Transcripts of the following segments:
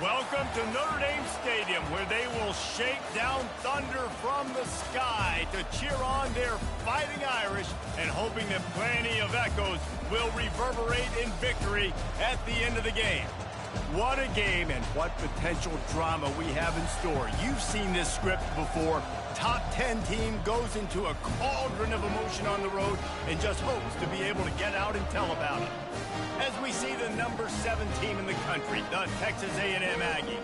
Welcome to Notre Dame Stadium, where they will shake down thunder from the sky to cheer on their Fighting Irish and hoping that plenty of echoes will reverberate in victory at the end of the game. What a game and what potential drama we have in store. You've seen this script before. Top 10 team goes into a cauldron of emotion on the road and just hopes to be able to get out and tell about it. As we see the number 7 team in the country, the Texas A&M Aggies,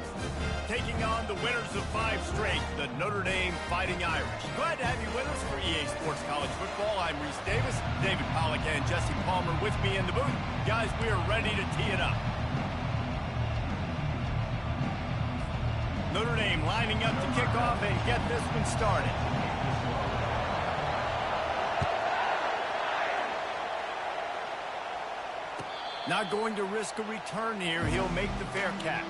taking on the winners of 5 straight, the Notre Dame Fighting Irish. Glad to have you with us for EA Sports College Football. I'm Reese Davis, David Pollack and Jesse Palmer with me in the booth. Guys, we are ready to tee it up. Notre Dame lining up to kick off and get this one started. Not going to risk a return here. He'll make the fair catch.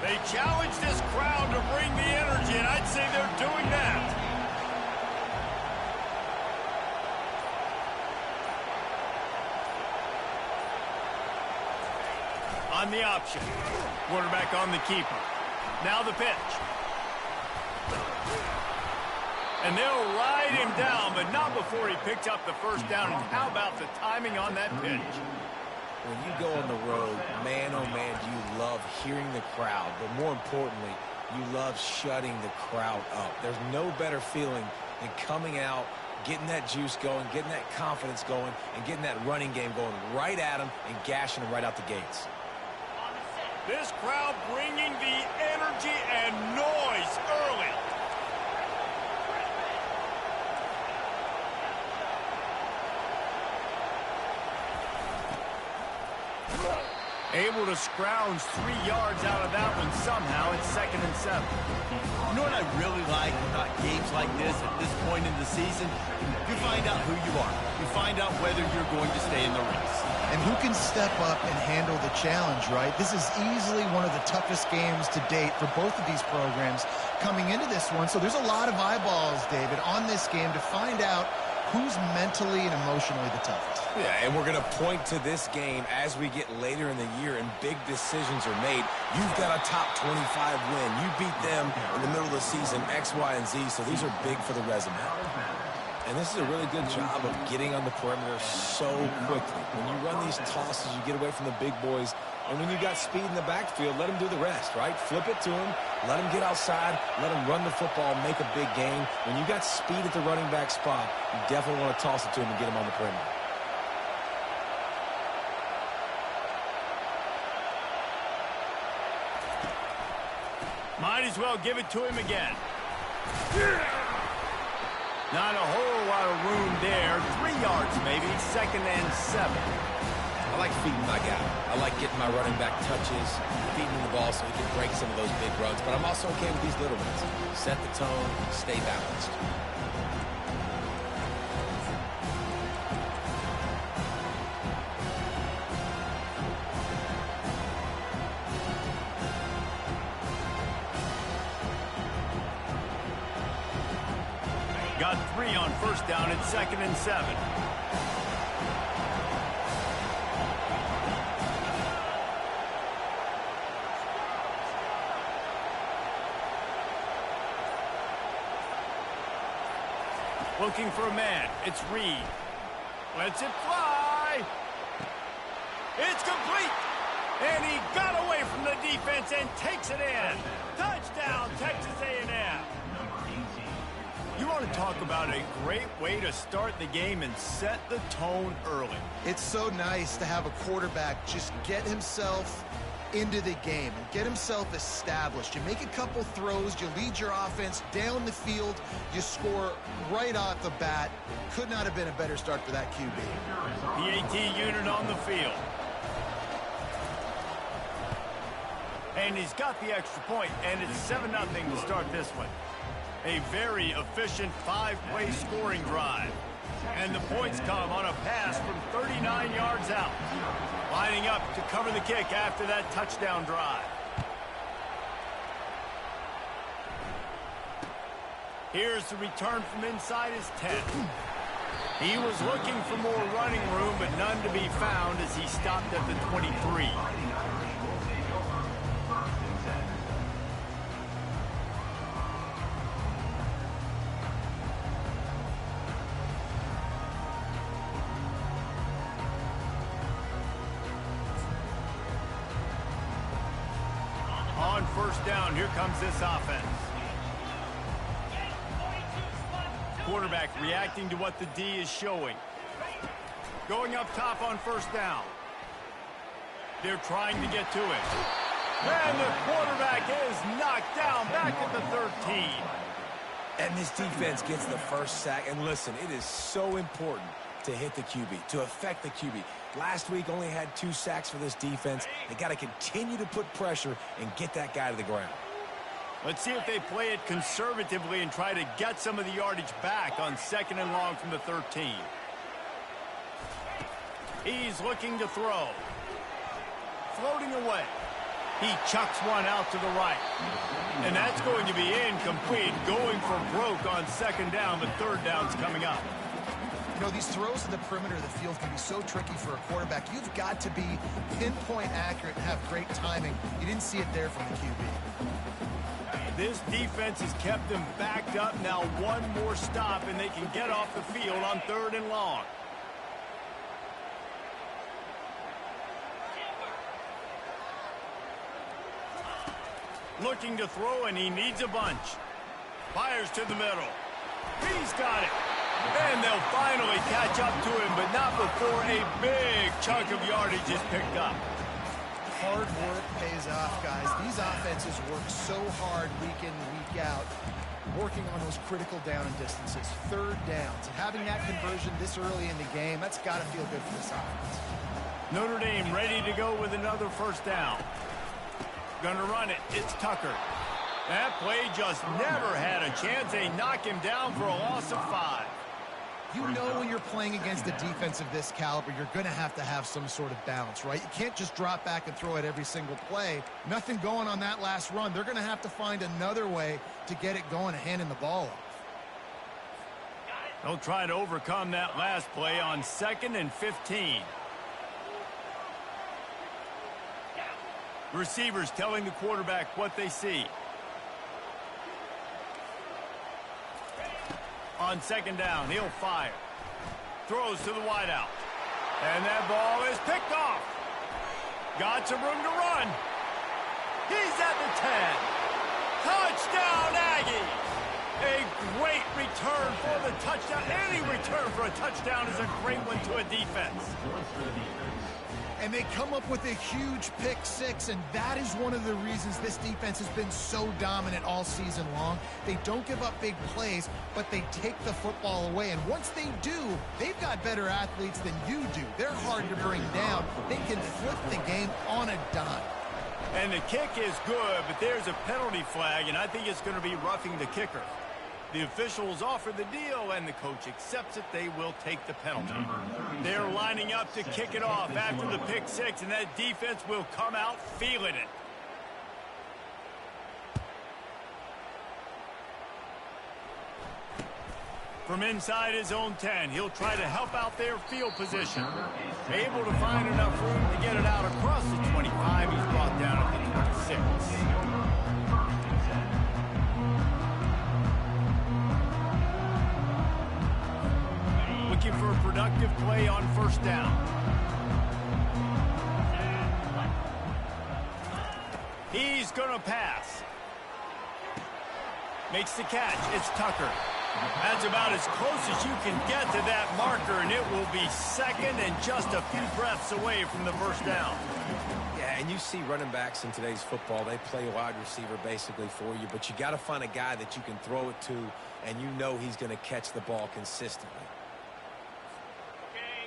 They challenge this crowd to bring the energy, and I'd say they're doing that. On the option. Quarterback on the keeper. Now the pitch. And they'll ride him down, but not before he picks up the first down. And how about the timing on that pitch? When you go on the road, man, oh man, you love hearing the crowd. But more importantly, you love shutting the crowd up. There's no better feeling than coming out, getting that juice going, getting that confidence going, and getting that running game going right at them and gashing them right out the gates. This crowd bringing the energy and noise early. Able to scrounge 3 yards out of that one somehow. It's 2nd and 7. You know what I really like about games like this at this point in the season? You find out who you are. You find out whether you're going to stay in the race. And who can step up and handle the challenge, right? This is easily one of the toughest games to date for both of these programs coming into this one. So there's a lot of eyeballs, David, on this game to find out who's mentally and emotionally the toughest. Yeah, and we're going to point to this game as we get later in the year and big decisions are made. You've got a top 25 win. You beat them in the middle of the season, X, Y, and Z, so these are big for the resume. And this is a really good job of getting on the perimeter so quickly. When you run these tosses, you get away from the big boys. And when you got speed in the backfield, let them do the rest, right? Flip it to them, let them get outside, let them run the football, make a big game. When you got speed at the running back spot, you definitely want to toss it to them and get them on the perimeter. Might as well give it to him again. Not a whole lot of room there. 3 yards maybe. 2nd and 7. I like feeding my guy. I like getting my running back touches, feeding him the ball so he can break some of those big runs. But I'm also okay with these little ones. Set the tone, stay balanced. Got 3 on first down at 2nd and 7. Looking for a man. It's Reed. Lets it fly. It's complete. And he got away from the defense and takes it in. Touchdown, Texas A&M. You want to talk about a great way to start the game and set the tone early. It's so nice to have a quarterback just get himself into the game and get himself established. You make a couple throws, you lead your offense down the field, you score right off the bat. Could not have been a better start for that QB. PAT unit on the field. And he's got the extra point, and it's 7-0 to start this one. A very efficient 5-play scoring drive. And the points come on a pass from 39 yards out. Lining up to cover the kick after that touchdown drive. Here's the return from inside his 10. He was looking for more running room, but none to be found as he stopped at the 23. On first down, here comes this offense. Quarterback reacting to what the D is showing. Going up top on first down. They're trying to get to it. And the quarterback is knocked down back at the 13. And this defense gets the first sack. And listen, it is so important to hit the QB, to affect the QB. Last week only had 2 sacks for this defense. They got to continue to put pressure and get that guy to the ground. Let's see if they play it conservatively and try to get some of the yardage back on 2nd and long from the 13. He's looking to throw. Floating away. He chucks one out to the right. And that's going to be incomplete, going for broke on 2nd down, but 3rd down's coming up. You know, these throws to the perimeter of the field can be so tricky for a quarterback. You've got to be pinpoint accurate and have great timing. You didn't see it there from the QB. This defense has kept them backed up. Now one more stop, and they can get off the field on 3rd and long. Looking to throw, and he needs a bunch. Fires to the middle. He's got it. And they'll finally catch up to him, but not before a big chunk of yardage is picked up. Hard work pays off, guys. These offenses work so hard week in, week out, working on those critical down and distances, 3rd downs. And having that conversion this early in the game, that's got to feel good for this offense. Notre Dame ready to go with another 1st down. Gonna run it. It's Tucker. That play just never had a chance. They knock him down for a loss of 5. You know when you're playing against a defense of this caliber, you're going to have some sort of balance, right? You can't just drop back and throw it every single play. Nothing going on that last run. They're going to have to find another way to get it going, handing the ball off. They'll try to overcome that last play on 2nd and 15. Receivers telling the quarterback what they see. On 2nd down, he'll fire. Throws to the wideout. And that ball is picked off. Got some room to run. He's at the 10. Touchdown, Aggies! A great return for the touchdown. Any return for a touchdown is a great one to a defense. And they come up with a huge pick 6, and that is one of the reasons this defense has been so dominant all season long. They don't give up big plays, but they take the football away. And once they do, they've got better athletes than you do. They're hard to bring down. They can flip the game on a dime. And the kick is good, but there's a penalty flag, and I think it's going to be roughing the kicker. The officials offer the deal, and the coach accepts it. They will take the penalty. They're lining up to kick it off after the pick 6, and that defense will come out feeling it. From inside his own 10, he'll try to help out their field position. Able to find enough room to get it out across the 25. He's brought down at the 26. Looking for a productive play on 1st down. He's going to pass. Makes the catch. It's Tucker. That's about as close as you can get to that marker, and it will be 2nd and just a few breaths away from the 1st down. Yeah, and you see running backs in today's football, they play wide receiver basically for you, but you got to find a guy that you can throw it to, and you know he's going to catch the ball consistently.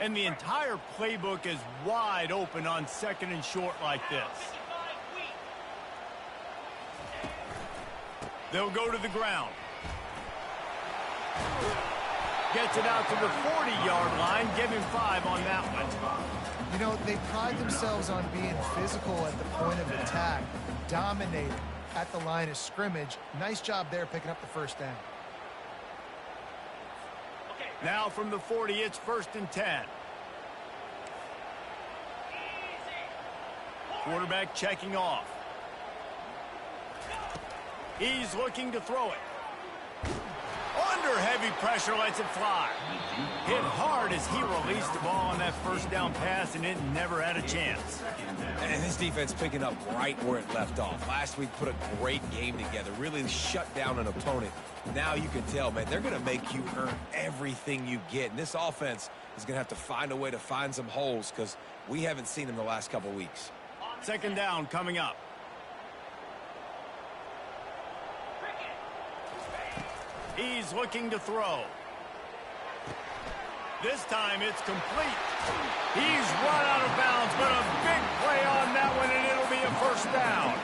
And the entire playbook is wide open on 2nd and short like this. They'll go to the ground. Gets it out to the 40-yard line. Give him 5 on that one. You know, they pride themselves on being physical at the point of attack, dominating at the line of scrimmage. Nice job there picking up the 1st down. Now from the 40, it's 1st and 10. Quarterback checking off. He's looking to throw it. Under heavy pressure, lets it fly. Hit hard as he released the ball on that first down pass, and it never had a chance. And his defense picking up right where it left off. Last week put a great game together, really shut down an opponent. Now you can tell, man, they're going to make you earn everything you get. And this offense is going to have to find a way to find some holes because we haven't seen them the last couple weeks. 2nd down coming up. He's looking to throw. This time it's complete. He's run out of bounds, but a big play on that one, and it'll be a 1st down.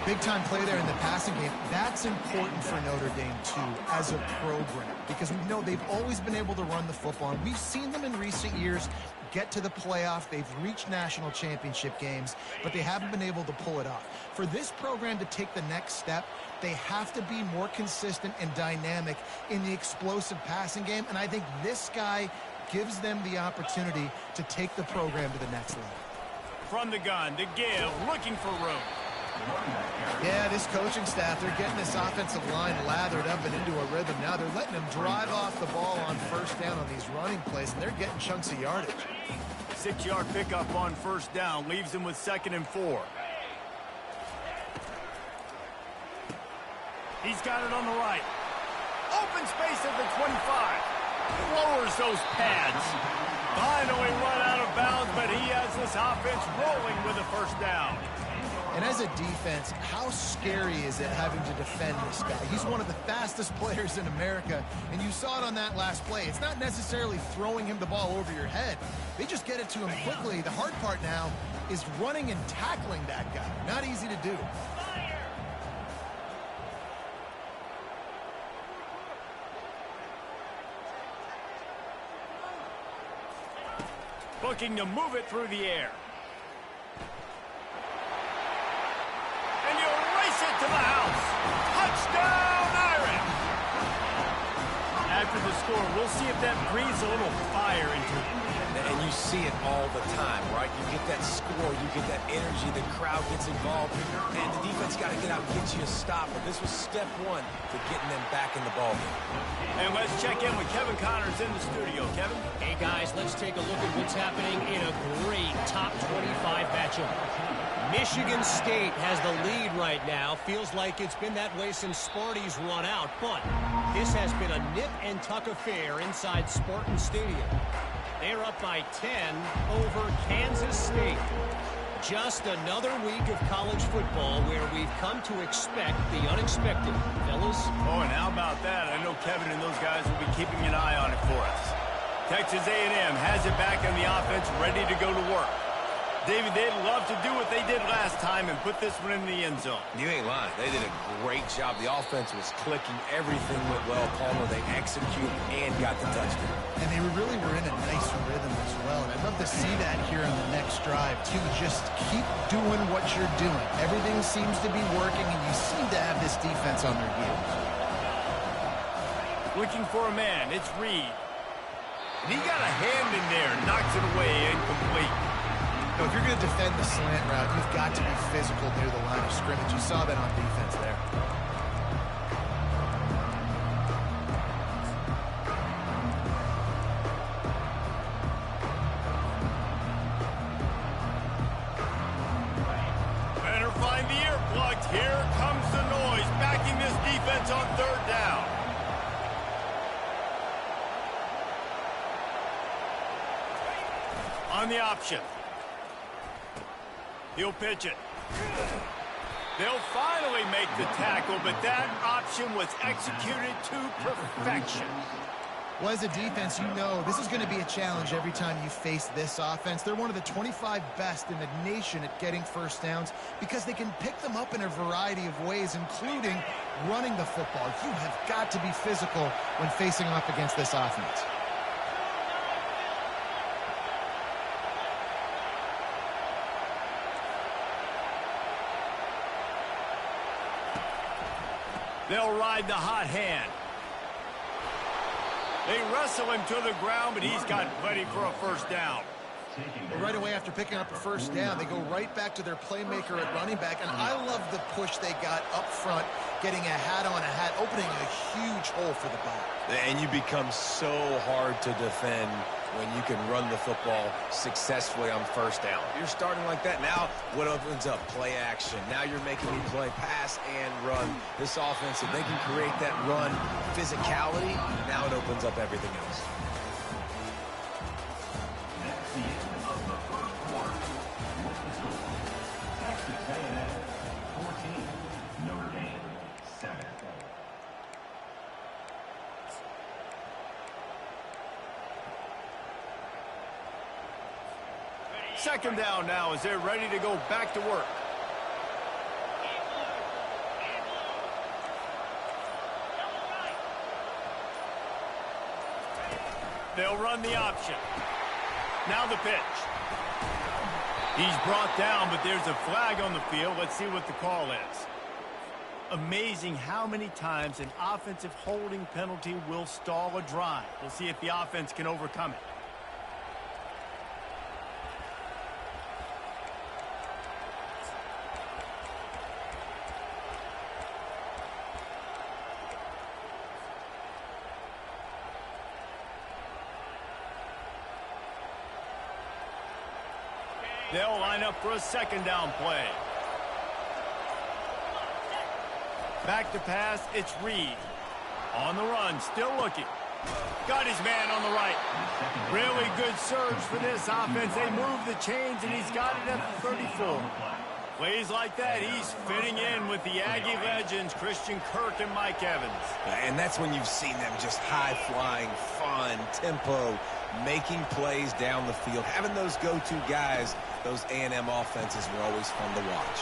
Big-time play there in the passing game. That's important for Notre Dame, too, as a program, because we know they've always been able to run the football. We've seen them in recent years get to the playoff. They've reached national championship games, but they haven't been able to pull it off. For this program to take the next step, they have to be more consistent and dynamic in the explosive passing game, and I think this guy gives them the opportunity to take the program to the next level. From the gun, to give, looking for room. Yeah, this coaching staff, they're getting this offensive line lathered up and into a rhythm now. They're letting them drive off the ball on 1st down on these running plays, and they're getting chunks of yardage. 6-yard pickup on 1st down leaves them with 2nd and 4. He's got it on the right. Open space at the 25. Lowers those pads. Finally run out of bounds, but he has this offense rolling with a 1st down. And as a defense, how scary is it having to defend this guy? He's one of the fastest players in America, and you saw it on that last play. It's not necessarily throwing him the ball over your head. They just get it to him quickly. The hard part now is running and tackling that guy. Not easy to do. Looking to move it through the air. And he'll race it to the house. Touchdown, Irish! After the score, we'll see if that breathes a little fire into it. And you see it all the time, right? You get that score, you get that energy, the crowd gets involved, and the defense got to get out and get you a stop. But this was step one to getting them back in the ballgame. And let's check in with Kevin Connors in the studio. Kevin? Hey, guys, let's take a look at what's happening in a great top 25 matchup. Michigan State has the lead right now. Feels like it's been that way since Sparty's run out. But this has been a nip-and-tuck affair inside Spartan Stadium. They're up by 10 over Kansas State. Just another week of college football where we've come to expect the unexpected. Fellas? Oh, and how about that? I know Kevin and those guys will be keeping an eye on it for us. Texas A&M has it back on the offense, ready to go to work. David, they'd love to do what they did last time and put this one in the end zone. You ain't lying. They did a great job. The offense was clicking. Everything went well. Palmer, they executed and got the touchdown. And they really were in a nice rhythm as well. And I'd love to see that here on the next drive, too. Just keep doing what you're doing. Everything seems to be working, and you seem to have this defense on their heels. Looking for a man. It's Reed. And he got a hand in there. Knocks it away. Incomplete. If you're going to defend the slant route, you've got to be physical near the line of scrimmage. You saw that on defense there. Better find the earplugs. Here comes the noise, backing this defense on 3rd down. On the option. He'll pitch it. They'll finally make the tackle, but that option was executed to perfection. Well, as a defense, you know this is going to be a challenge every time you face this offense. They're one of the 25 best in the nation at getting 1st downs because they can pick them up in a variety of ways, including running the football. You have got to be physical when facing off against this offense. They'll ride the hot hand. They wrestle him to the ground, but he's got plenty for a first down. Well, right away after picking up a first down, they go right back to their playmaker at running back, and I love the push they got up front, getting a hat on a hat, opening a huge hole for the ball. And you become so hard to defend when you can run the football successfully on first down. You're starting like that. Now what opens up? Play action. Now you're making me play pass and run. This offense, if they can create that run physicality, now it opens up everything else. Second down now as they're ready to go back to work. They'll run the option. Now the pitch. He's brought down, but there's a flag on the field. Let's see what the call is. Amazing how many times an offensive holding penalty will stall a drive. We'll see if the offense can overcome it. They'll line up for a second down play. Back to pass, it's Reed. On the run, still looking. Got his man on the right. Really good surge for this offense. They move the chains, and he's got it at the 34. Plays like that, he's fitting in with the Aggie legends, Christian Kirk and Mike Evans. And that's when you've seen them just high-flying, fun, tempo, making plays down the field. Having those go-to guys, those A&M offenses were always fun to watch.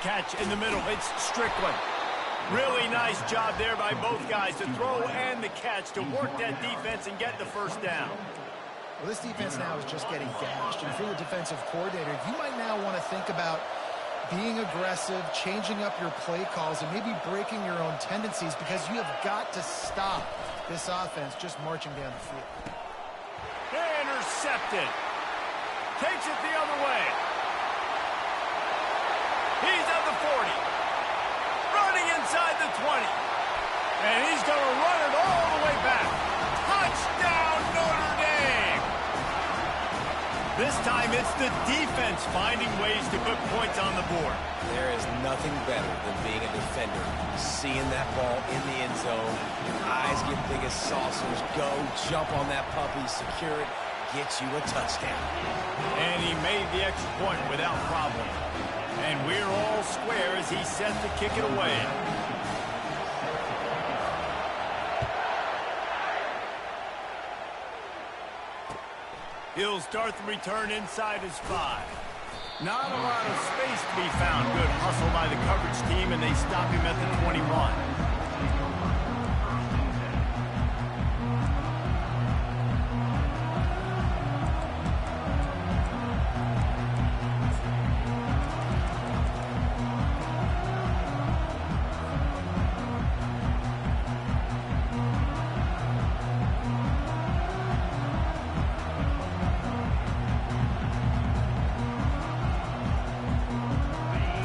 Catch in the middle, it's Strickland. Really nice job there by both guys to throw and the catch to work that defense and get the first down. Well, this defense now is just getting gashed. And if you're the defensive coordinator, you might now want to think about being aggressive, changing up your play calls, and maybe breaking your own tendencies, because you have got to stop this offense just marching down the field. Intercepted. Takes it the other way. He's at the 40. Running inside the 20. And he's going to run it all the way back. Touchdown, Notre Dame! This time it's the defense finding ways to put points on the board. There is nothing better than being a defender. Seeing that ball in the end zone, your eyes get big as saucers. Go, jump on that puppy, secure it, get you a touchdown. And he made the extra point without problem. And we're all square as he's set to kick it away. He'll start the return inside his 5. Not a lot of space to be found. Good hustle by the coverage team, and they stop him at the 21.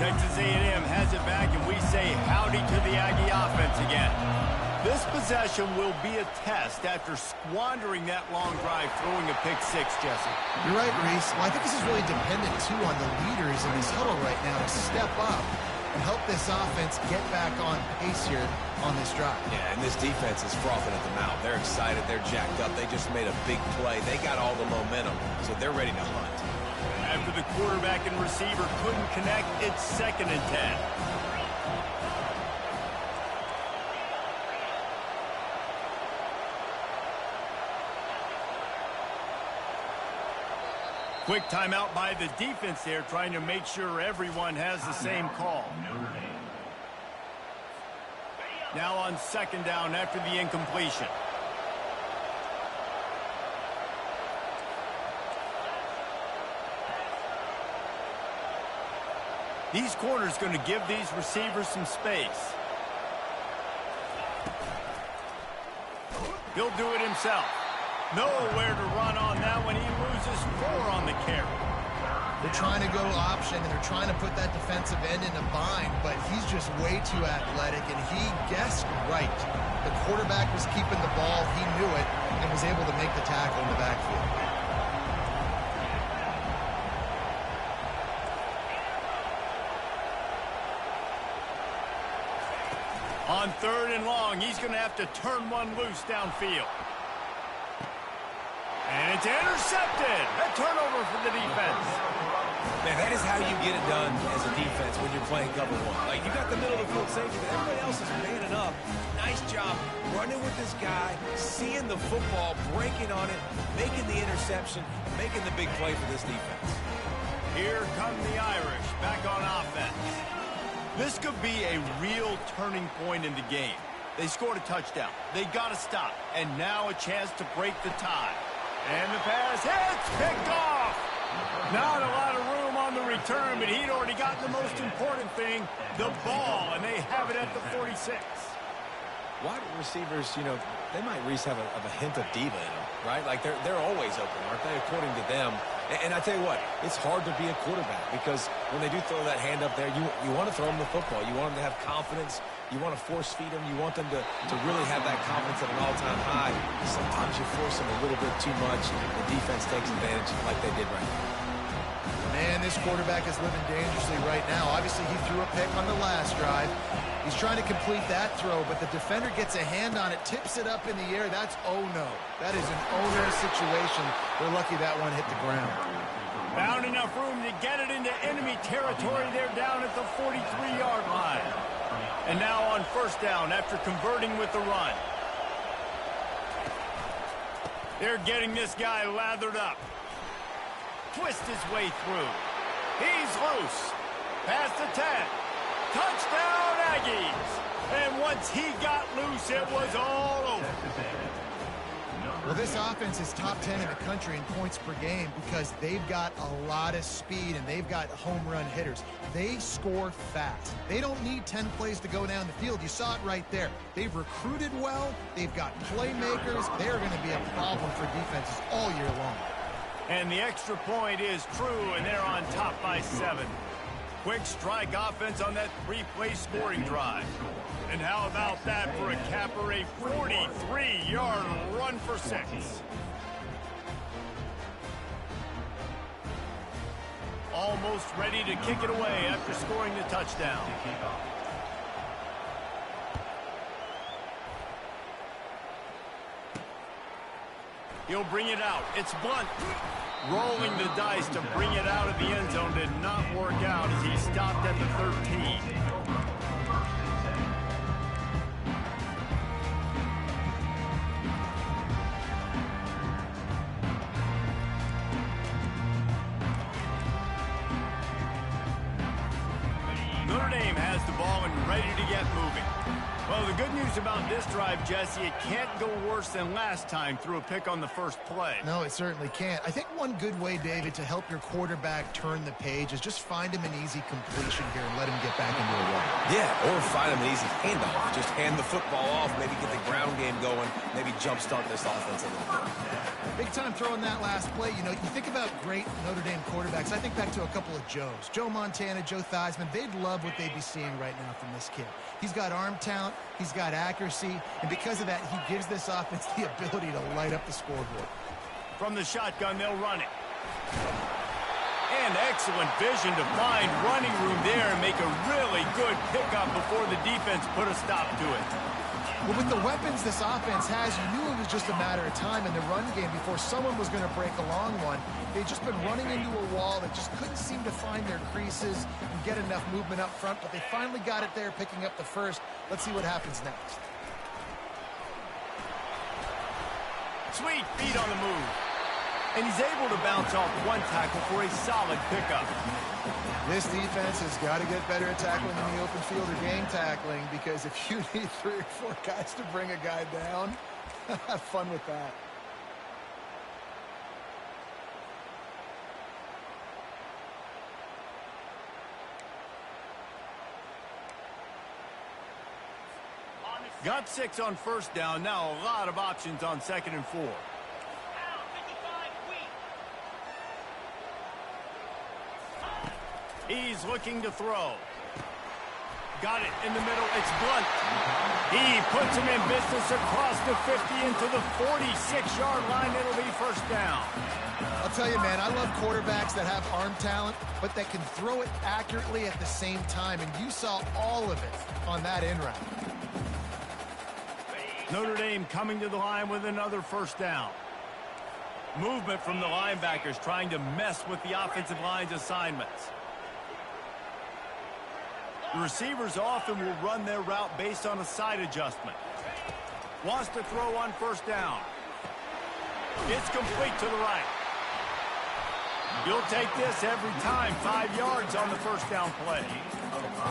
Texas A&M has it back, and we say howdy to the Aggie offense again. This possession will be a test after squandering that long drive, throwing a pick 6, Jesse. You're right, Reese. Well, I think this is really dependent, too, on the leaders in this huddle right now to step up and help this offense get back on pace here on this drive. Yeah, and this defense is frothing at the mouth. They're excited. They're jacked up. They just made a big play. They got all the momentum, so they're ready to hunt. After the quarterback and receiver couldn't connect, it's 2nd and 10. Quick timeout by the defense there, trying to make sure everyone has the same call. Now on 2nd down after the incompletion. These corners going to give these receivers some space. He'll do it himself. Nowhere to run on that when he loses 4 on the carry. They're trying to go option, and they're trying to put that defensive end in a bind, but he's just way too athletic, and he guessed right. The quarterback was keeping the ball. He knew it and was able to make the tackle in the backfield. On 3rd and long, he's going to have to turn one loose downfield. And it's intercepted. A turnover for the defense. Man, that is how you get it done as a defense when you're playing cover 1. Like, you got the middle of the field safety, but everybody else is manning up. Nice job running with this guy, seeing the football, breaking on it, making the interception, making the big play for this defense. Here come the Irish back on offense. This could be a real turning point in the game. They scored a touchdown. They got to stop. And now a chance to break the tie. And the pass hits, picked off. Not a lot of room on the return, but he'd already gotten the most important thing, the ball, and they have it at the 46. Wide receivers, you know, they might at least have a hint of diva in them, right? Like, they're always open, aren't they, according to them? And I tell you what, it's hard to be a quarterback because when they do throw that hand up there, you want to throw them the football. You want them to have confidence. You want to force feed them. You want them to really have that confidence at an all-time high. Sometimes you force them a little bit too much. The defense takes advantage like they did right now. Man, this quarterback is living dangerously right now. Obviously, he threw a pick on the last drive. He's trying to complete that throw, but the defender gets a hand on it, tips it up in the air. That's oh no. That is an oh-no situation. They're lucky that one hit the ground. Found enough room to get it into enemy territory. They're down at the 43-yard line. And now on 1st down after converting with the run. They're getting this guy lathered up. Twist his way through. He's loose. Past the 10. Touchdown, Aggies. And once he got loose, it was all over. Well, this offense is top 10 in the country in points per game because they've got a lot of speed and they've got home run hitters. They score fast. They don't need 10 plays to go down the field. You saw it right there. They've recruited well. They've got playmakers. They're going to be a problem for defenses all year long. And the extra point is true, and they're on top by 7. Quick strike offense on that 3-play scoring drive. And how about that for a capper, a 43-yard run for 6. Almost ready to kick it away after scoring the touchdown. He'll bring it out. It's Blunt. Rolling the dice to bring it out of the end zone did not work out as he stopped at the 13. Notre Dame has the ball and ready to get moving. Well, the good news about this drive, Jesse, it can't go worse than last time through a pick on the first play. No, it certainly can't. I think one good way, David, to help your quarterback turn the page is just find him an easy completion here and let him get back into a run. Yeah, or find him an easy handoff. Just hand the football off, maybe get the ground game going, maybe jumpstart this offense a little bit. Big time throwing that last play. You know, you think about great Notre Dame quarterbacks. I think back to a couple of Joes. Joe Montana, Joe Theismann. They'd love what they'd be seeing right now from this kid. He's got arm talent. He's got accuracy. And because of that, he gives this offense the ability to light up the scoreboard. From the shotgun, they'll run it. And excellent vision to find running room there and make a really good pickup before the defense put a stop to it. Well, with the weapons this offense has, you knew it was just a matter of time in the run game before someone was going to break a long one. They'd just been running into a wall that just couldn't seem to find their creases and get enough movement up front, but they finally got it there, picking up the first. Let's see what happens next. Sweet feet on the move. And he's able to bounce off one tackle for a solid pickup. This defense has got to get better at tackling in the open field or game tackling, because if you need 3 or 4 guys to bring a guy down, have fun with that. On the Got 6 on first down. Now a lot of options on 2nd and 4. He's looking to throw. Got it in the middle. It's Blunt. He puts him in business across the 50 into the 46-yard line. It'll be first down. I'll tell you, man, I love quarterbacks that have arm talent, but that can throw it accurately at the same time, and you saw all of it on that end route. Notre Dame coming to the line with another first down. Movement from the linebackers trying to mess with the offensive line's assignments. The receivers often will run their route based on a side adjustment. Wants to throw on first down. It's complete to the right. You'll take this every time. 5 yards on the first down play.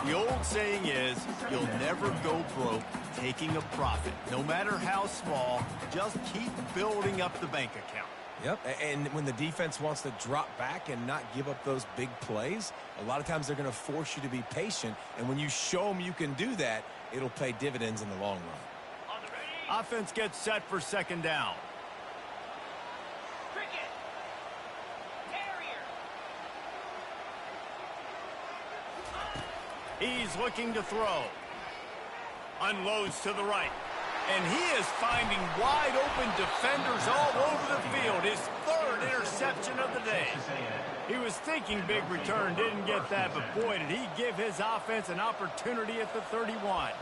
The old saying is, you'll never go broke taking a profit. No matter how small, just keep building up the bank account. Yep, and when the defense wants to drop back and not give up those big plays, a lot of times they're going to force you to be patient, and when you show them you can do that, it'll pay dividends in the long run. Offense gets set for 2nd down. He's looking to throw. Unloads to the right. And he is finding wide open defenders all over the field. His 3rd interception of the day. He was thinking big return, didn't get that, but boy, did he give his offense an opportunity at the 31.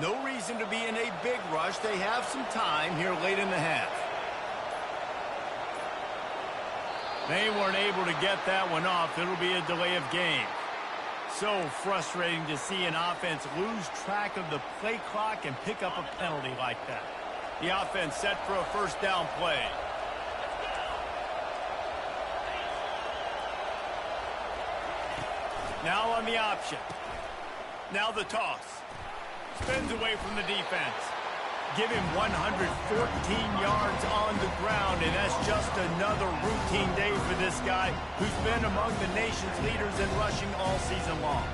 No reason to be in a big rush. They have some time here late in the half. They weren't able to get that one off. It'll be a delay of game. So frustrating to see an offense lose track of the play clock and pick up a penalty like that. The offense set for a first down play. Now on the option. Now the toss. Spins away from the defense. Give him 114 yards on the ground, and that's just another routine day for this guy who's been among the nation's leaders in rushing all season long.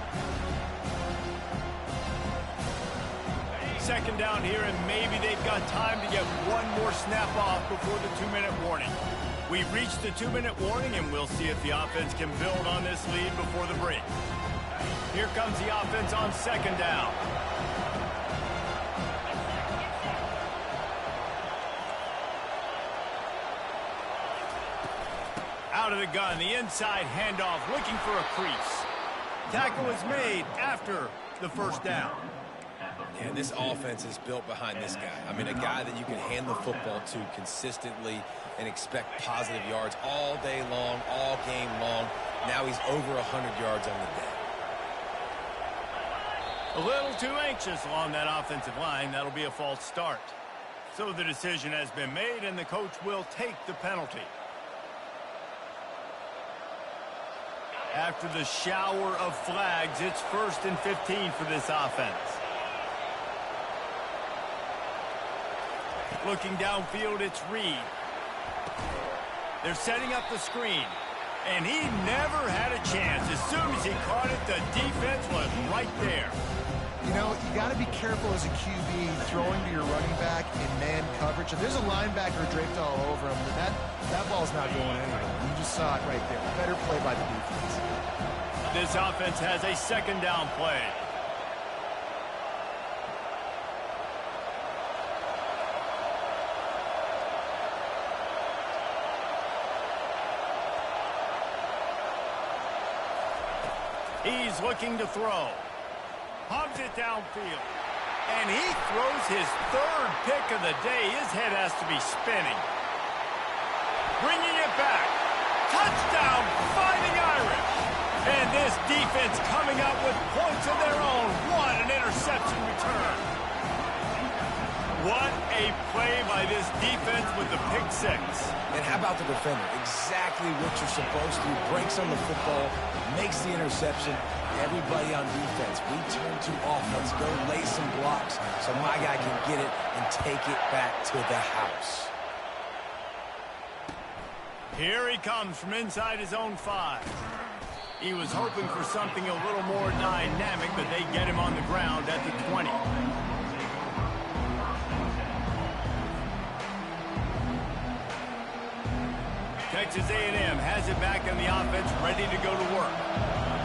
2nd down here, and maybe they've got time to get one more snap off before the 2-minute warning. We've reached the 2-minute warning, and we'll see if the offense can build on this lead before the break. Here comes the offense on 2nd down. Out of the gun, the inside handoff, looking for a crease. Tackle is made after the first down. And this offense is built behind this guy. I mean, a guy that you can hand the football to consistently and expect positive yards all day long, all game long. Now he's over 100 yards on the day. A little too anxious along that offensive line. That'll be a false start. So the decision has been made, and the coach will take the penalty. After the shower of flags, it's 1st and 15 for this offense. Looking downfield, it's Reed. They're setting up the screen, and he never had a chance. As soon as he caught it, the defense was right there. You know, you got to be careful as a QB throwing to your running back in man coverage. If there's a linebacker draped all over him, that ball's not going anywhere. You just saw it right there. Better play by the defense. This offense has a 2nd down play. He's looking to throw. Pumps it downfield. And he throws his 3rd pick of the day. His head has to be spinning. Bringing it back. Touchdown, Fighting Irish. And this defense coming up with points of their own. What an interception return. What a play by this defense with the pick 6. And how about the defender? Exactly what you're supposed to. Breaks on the football, makes the interception. Everybody on defense, we turn to offense. Go lay some blocks so my guy can get it and take it back to the house. Here he comes from inside his own 5. He was hoping for something a little more dynamic, but they get him on the ground at the 20. Texas A&M has it back in the offense, ready to go to work.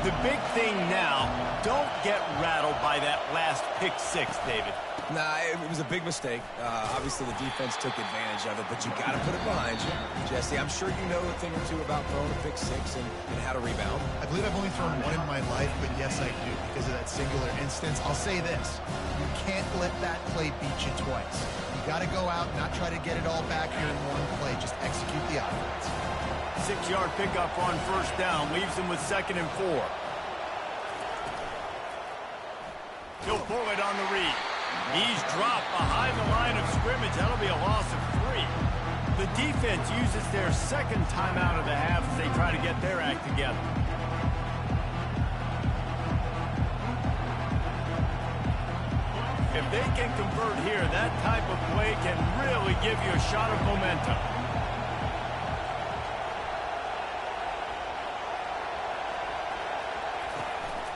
The big thing now, don't get rattled by that last pick 6, David. Nah, it was a big mistake. Obviously, the defense took advantage of it, but you got to put it behind you. Jesse, I'm sure you know a thing or two about throwing a pick 6 and how to rebound. I believe I've only thrown one in my life, but yes, I do, because of that singular instance. I'll say this. You can't let that play beat you twice. You got to go out and not try to get it all back here in one play. Just execute the offense. 6-yard pickup on first down leaves him with 2nd and 4. He'll pull it on the read. He's dropped behind the line of scrimmage. That'll be a loss of 3. The defense uses their 2nd timeout of the half as they try to get their act together. If they can convert here, that type of play can really give you a shot of momentum.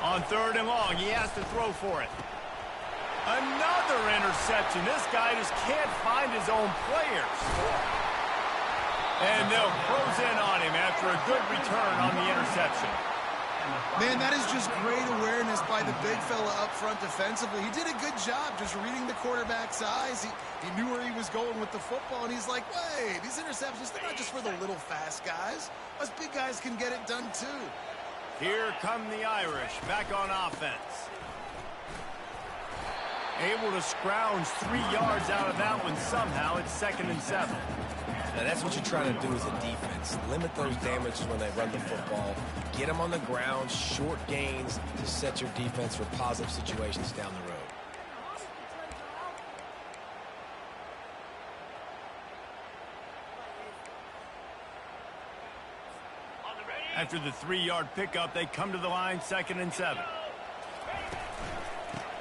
On 3rd and long, he has to throw for it. Another interception. This guy just can't find his own players. And they'll close in on him after a good return on the interception. Man, that is just great awareness by the big fella up front defensively. He did a good job just reading the quarterback's eyes. He knew where he was going with the football, and he's like, wait, these interceptions, they're not just for the little fast guys. Us big guys can get it done too. Here come the Irish, back on offense. Able to scrounge 3 yards out of that one somehow. It's 2nd and 7. Now, that's what you're trying to do as a defense. Limit those damages when they run the football. Get them on the ground, short gains to set your defense for positive situations down the road. After the 3-yard pickup, they come to the line, 2nd and 7.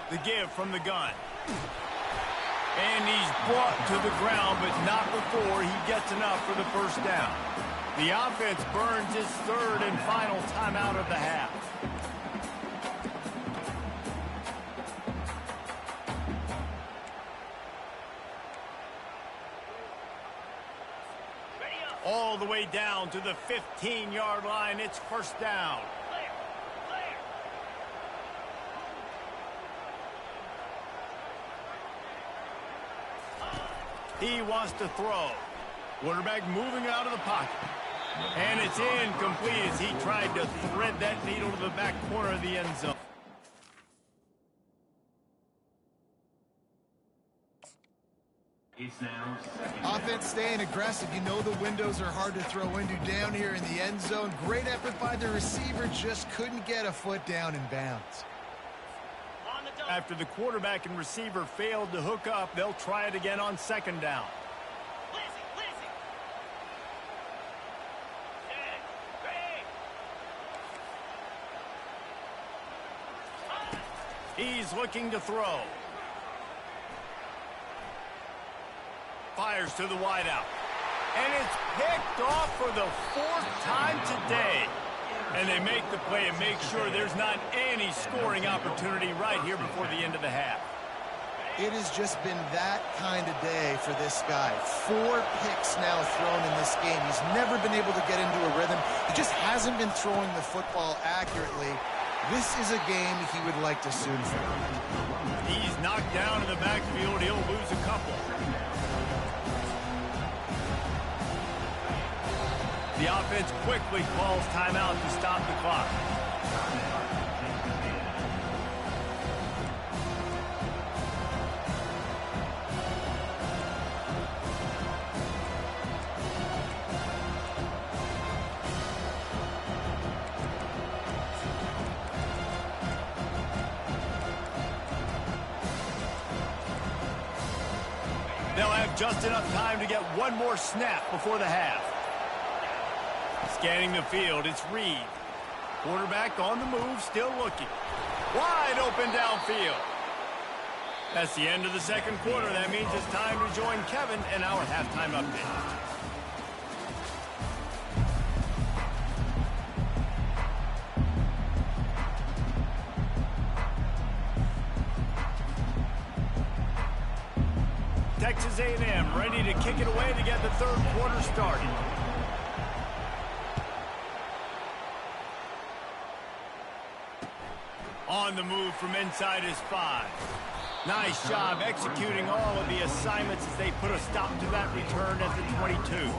The give from the gun. And he's brought to the ground, but not before he gets enough for the first down. The offense burns his 3rd and final timeout of the half. All the way down to the 15-yard line. It's first down. He wants to throw. Quarterback moving out of the pocket. And it's incomplete as he tried to thread that needle to the back corner of the end zone. Offense staying aggressive. You know the windows are hard to throw into down here in the end zone. Great effort by the receiver. Just couldn't get a foot down in bounds. After the quarterback and receiver failed to hook up, they'll try it again on 2nd down. He's looking to throw. Fires to the wideout. And it's picked off for the 4th time today. And they make the play and make sure there's not any scoring opportunity right here before the end of the half. It has just been that kind of day for this guy. 4 picks now thrown in this game. He's never been able to get into a rhythm. He just hasn't been throwing the football accurately. This is a game he would like to soon finish. He's knocked down in the backfield. He'll lose a couple. The offense quickly calls timeout to stop the clock. They'll have just enough time to get one more snap before the half. Scanning the field, it's Reed. Quarterback on the move, still looking. Wide open downfield. That's the end of the 2nd quarter. That means it's time to join Kevin in our halftime update. Texas A&M ready to kick it away to get the third quarter started. On the move from inside his 5. Nice job executing all of the assignments as they put a stop to that return at the 22.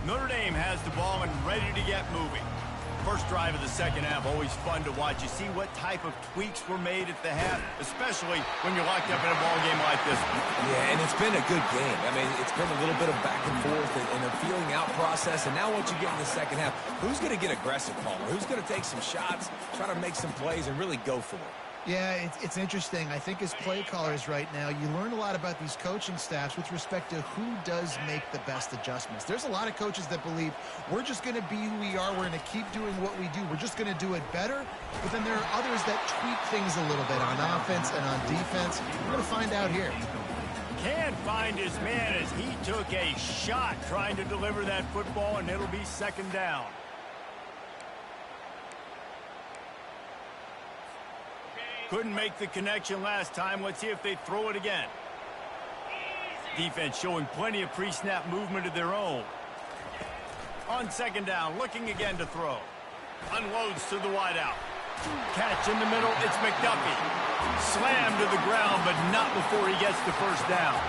Notre Dame has the ball and ready to get moving. First drive of the second half, always fun to watch. You see what type of tweaks were made at the half, especially when you're locked up in a ball game like this one. Yeah, and it's been a good game. I mean, it's been a little bit of back and forth and a feeling out process. And now once you get in the second half, who's going to get aggressive, Palmer? Who's going to take some shots, try to make some plays, and really go for it? Yeah, it's interesting. I think as play callers right now, you learn a lot about these coaching staffs with respect to who does make the best adjustments. There's a lot of coaches that believe we're just going to be who we are. We're going to keep doing what we do. We're just going to do it better. But then there are others that tweak things a little bit on offense and on defense. We're going to find out here. Can't find his man as he took a shot trying to deliver that football, and it'll be second down. Couldn't make the connection last time. Let's see if they throw it again. Defense showing plenty of pre-snap movement of their own. On second down, looking again to throw. Unloads to the wideout. Catch in the middle, it's McDuffie. Slammed to the ground, but not before he gets the first down.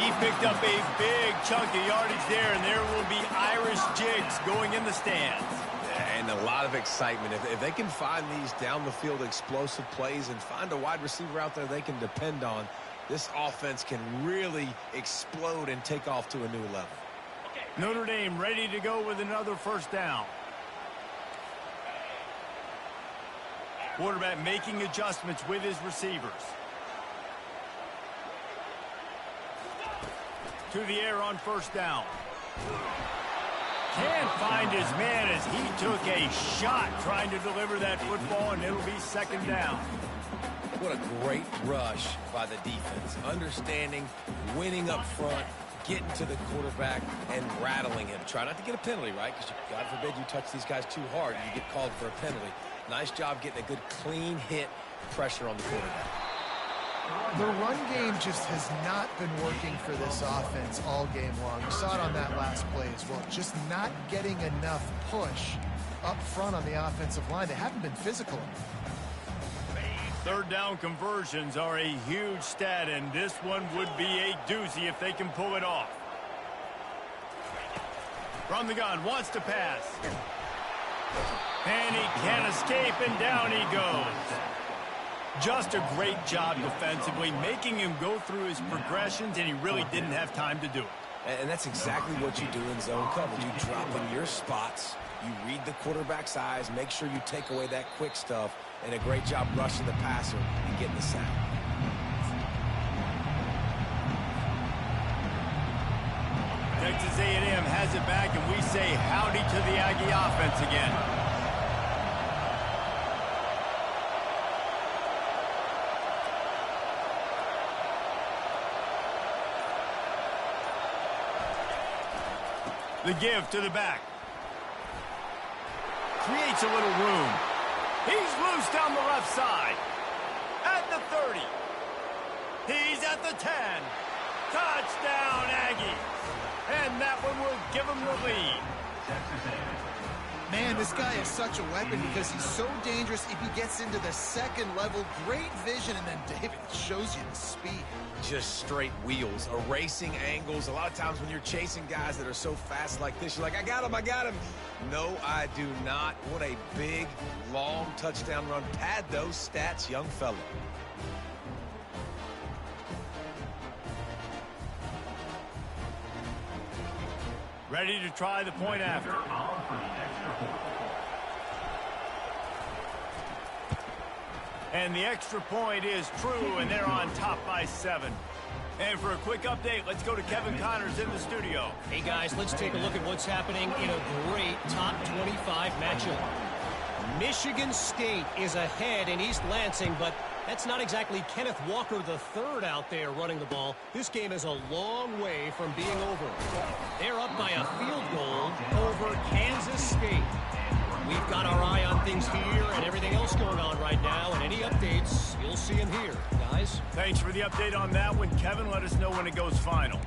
He picked up a big chunk of yardage there, and there will be Irish jigs going in the stands. And a lot of excitement. If they can find these down-the-field explosive plays and find a wide receiver out there they can depend on, this offense can really explode and take off to a new level. Notre Dame ready to go with another first down. Quarterback making adjustments with his receivers. To the air on first down. Can't find his man as he took a shot trying to deliver that football, and it'll be second down. What a great rush by the defense. Understanding, winning up front, getting to the quarterback, and rattling him. Try not to get a penalty, right? Because God forbid you touch these guys too hard and you get called for a penalty. Nice job getting a good clean hit pressure on the quarterback. The run game just has not been working for this offense all game long. You saw it on that last play as well. Just not getting enough push up front on the offensive line. They haven't been physical enough. Third down conversions are a huge stat, and this one would be a doozy if they can pull it off. From the gun, wants to pass. And he can't escape, and down he goes. Just a great job defensively, making him go through his progressions, and he really didn't have time to do it. And that's exactly what you do in zone cover. You drop in your spots, you read the quarterback's eyes, make sure you take away that quick stuff, and a great job rushing the passer and getting the sack. Texas A&M has it back, and we say howdy to the Aggie offense again. The give to the back. Creates a little room. He's loose down the left side. At the 30. He's at the 10. Touchdown, Aggies. And that one will give him the lead. Man, this guy is such a weapon because he's so dangerous if he gets into the second level. Great vision, and then David shows you the speed. Just straight wheels, erasing angles. A lot of times when you're chasing guys that are so fast like this, you're like, I got him, I got him. No, I do not. What a big, long touchdown run. Pad those stats, young fella. Ready to try the point after. And the extra point is true, and they're on top by 7. And for a quick update, let's go to Kevin Connors in the studio. Hey, guys, let's take a look at what's happening in a great top 25 matchup. Michigan State is ahead in East Lansing, but that's not exactly Kenneth Walker III out there running the ball. This game is a long way from being over. They're up by a field goal over Kansas State. We've got our eye on things here and everything else going on right now, and any updates, you'll see them here. Guys? Thanks for the update on that one, Kevin. Let us know when it goes final.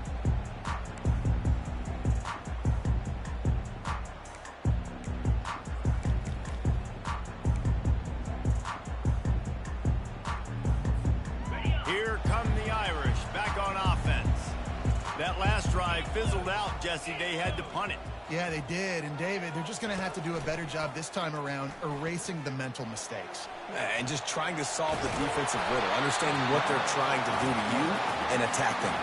Here come the Irish, back on offense. That last drive fizzled out, Jesse. They had to punt it. Yeah, they did. And, David, they're just going to have to do a better job this time around erasing the mental mistakes. And just trying to solve the defensive riddle, understanding what they're trying to do to you and attack them.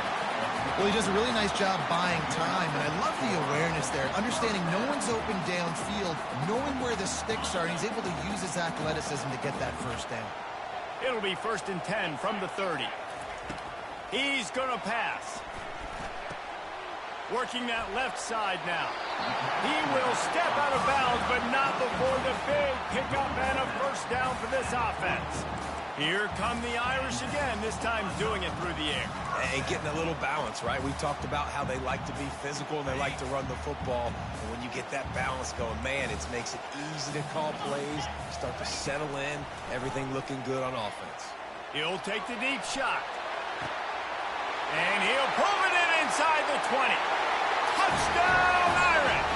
Well, he does a really nice job buying time, and I love the awareness there, understanding no one's open downfield, knowing where the sticks are, and he's able to use his athleticism to get that first down. It'll be 1st and 10 from the 30. He's going to pass. Working that left side now. He will step out of bounds, but not before the big pickup and a first down for this offense. Here come the Irish again, this time doing it through the air. And getting a little balance, right? We talked about how they like to be physical and they like to run the football. And when you get that balance going, man, it makes it easy to call plays, start to settle in, everything looking good on offense. He'll take the deep shot. And he'll pull it in inside the 20. Touchdown, Irish!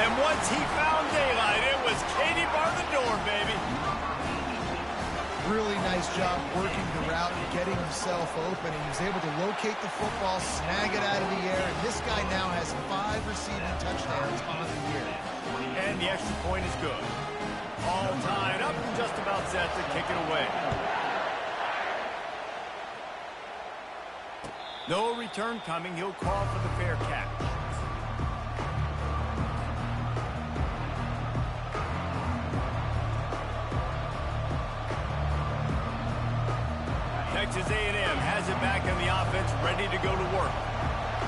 And once he found daylight, it was Katie bar the door, baby. Really nice job working the route and getting himself open. He was able to locate the football, snag it out of the air, and this guy now has 5 receiving touchdowns on the year. And the extra point is good. All tied up and just about set to kick it away. No return coming. He'll call for the fair catch. Texas A&M has it back in the offense, ready to go to work.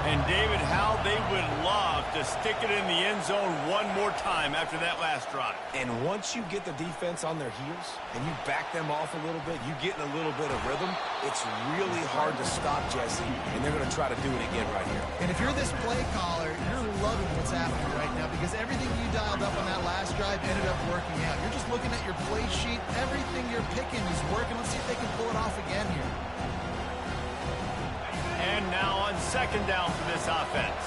And, David, how they would love to stick it in the end zone one more time after that last drive. And once you get the defense on their heels and you back them off a little bit, you get in a little bit of rhythm, it's really hard to stop, Jesse, and they're going to try to do it again right here. And if you're this play caller, you're loving what's happening right now because everything you dialed up on that last drive ended up working out. You're just looking at your play sheet. Everything you're picking is working. Let's see if they can pull it off again here. And now on 2nd down for this offense.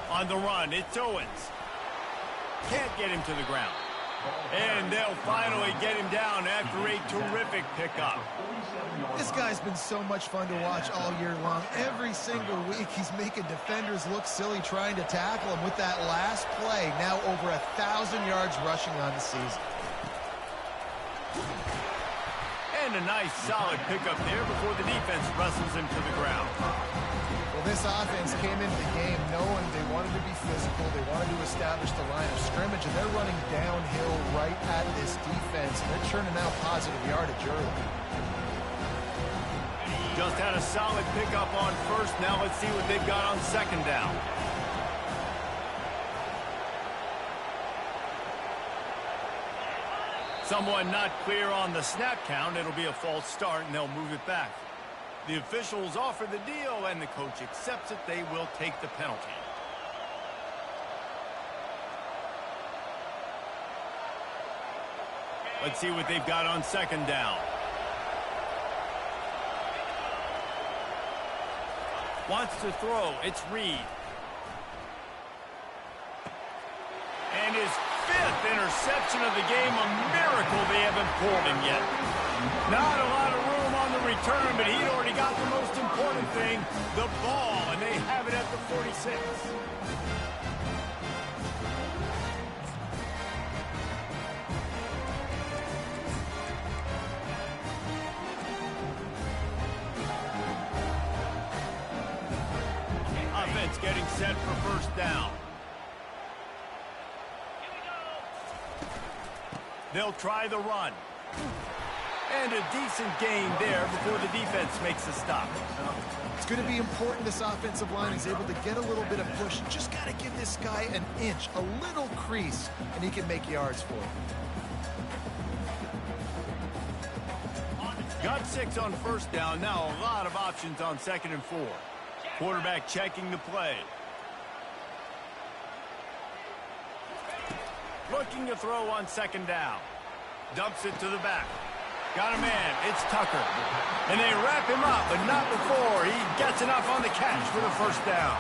On the run, it's Owens. Can't get him to the ground. And they'll finally get him down after a terrific pickup. This guy's been so much fun to watch all year long. Every single week he's making defenders look silly trying to tackle him with that last play. Now over 1,000 yards rushing on the season. And a nice solid pickup there before the defense wrestles him to the ground. Well, this offense came into the game knowing they wanted to be physical. They wanted to establish the line of scrimmage, and they're running downhill right at this defense. And they're churning out positive yardage early. Just had a solid pickup on 1st. Now let's see what they've got on 2nd down. Someone not clear on the snap count. It'll be a false start, and they'll move it back. The officials offer the deal, and the coach accepts it. They will take the penalty. Let's see what they've got on 2nd down. Wants to throw. It's Reed. And his 5th interception of the game. A miracle they haven't pulled him yet. Not a lot of room on the return, but he'd already got the most important thing, the ball, and they have it at the 46. Offense getting set for 1st down. They'll try the run. And a decent gain there before the defense makes a stop. It's going to be important this offensive line is able to get a little bit of push. Just got to give this guy an inch, a little crease, and he can make yards for it. Got 6 on first down. Now a lot of options on 2nd and 4. Quarterback checking the play. Looking to throw on 2nd down. Dumps it to the back. Got a man. It's Tucker. And they wrap him up, but not before he gets enough on the catch for the first down.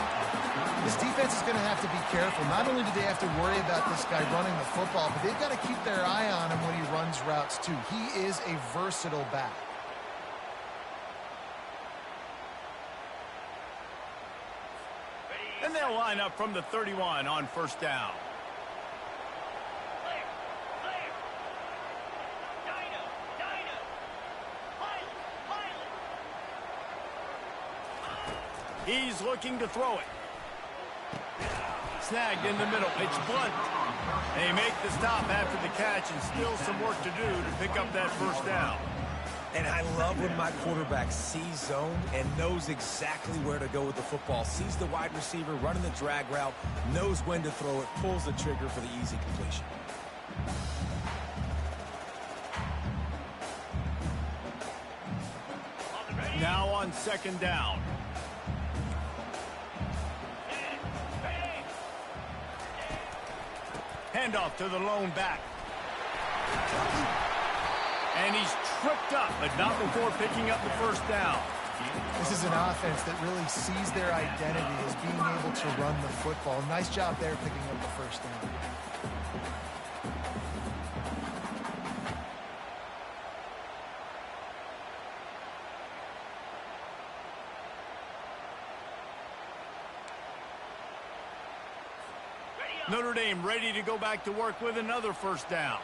This defense is going to have to be careful. Not only do they have to worry about this guy running the football, but they've got to keep their eye on him when he runs routes too. He is a versatile back. And they'll line up from the 31 on first down. He's looking to throw it. Snagged in the middle. It's Blunt. They make the stop after the catch and still some work to do to pick up that first down. And I love when my quarterback sees zone and knows exactly where to go with the football. Sees the wide receiver running the drag route, knows when to throw it, pulls the trigger for the easy completion. Now on 2nd down. Handoff to the lone back. And he's tripped up, but not before picking up the first down. This is an offense that really sees their identity as being able to run the football. Nice job there picking up the first down. Notre Dame ready to go back to work with another first down.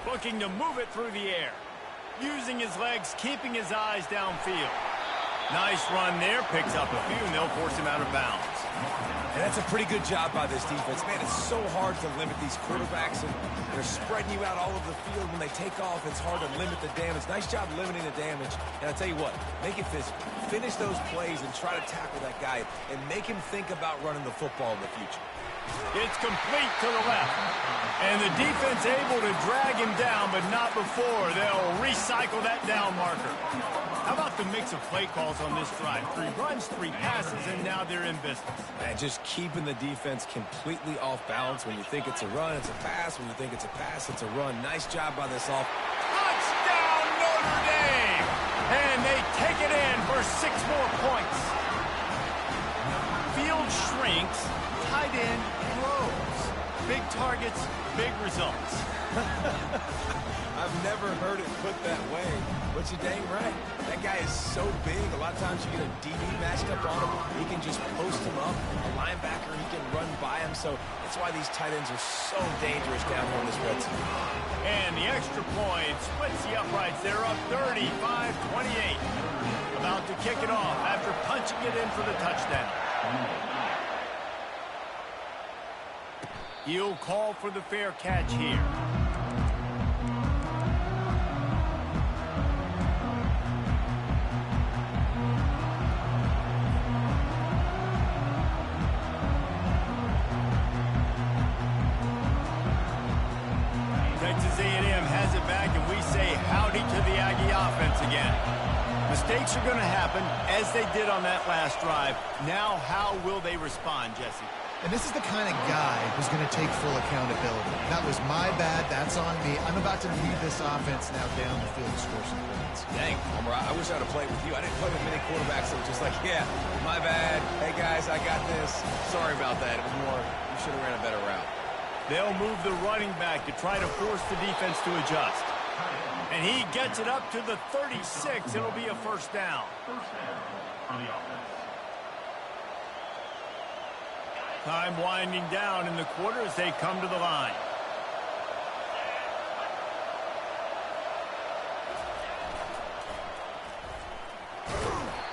Looking to move it through the air. Using his legs, keeping his eyes downfield. Nice run there. Picks up a few, and they'll force him out of bounds. And that's a pretty good job by this defense. Man, it's so hard to limit these quarterbacks, and they're spreading you out all over the field. When they take off, it's hard to limit the damage. Nice job limiting the damage. And I'll tell you what, make it physical. Finish those plays and try to tackle that guy and make him think about running the football in the future. It's complete to the left. And the defense able to drag him down, but not before. They'll recycle that down marker. How about the mix of play calls on this drive? 3 runs, 3 passes, and now they're in business. And just keeping the defense completely off balance. When you think it's a run, it's a pass. When you think it's a pass, it's a run. Nice job by this off. Touchdown, Notre Dame! And they take it in for 6 more points. Field shrinks. Tight end grows. Big targets, big results. I've never heard it put that way, but you're dang right. That guy is so big. A lot of times you get a DB matched up on him. He can just post him up. A linebacker, he can run by him. So that's why these tight ends are so dangerous down here in this red zone. And the extra point splits the uprights. They're up 35-28. About to kick it off after punching it in for the touchdown. He'll call for the fair catch here. Texas A&M has it back, and we say howdy to the Aggie offense again. Mistakes are going to happen, as they did on that last drive. Now, how will they respond, Jesse? And this is the kind of guy who's going to take full accountability. That was my bad. That's on me. I'm about to lead this offense now down the field to score some points. Dang, Homer, I wish I would have played with you. I didn't play with many quarterbacks that were just like, yeah, my bad. Hey, guys, I got this. Sorry about that. It was more, you should have ran a better route. They'll move the running back to try to force the defense to adjust. And he gets it up to the 36. It'll be a first down. Time winding down in the quarter as they come to the line.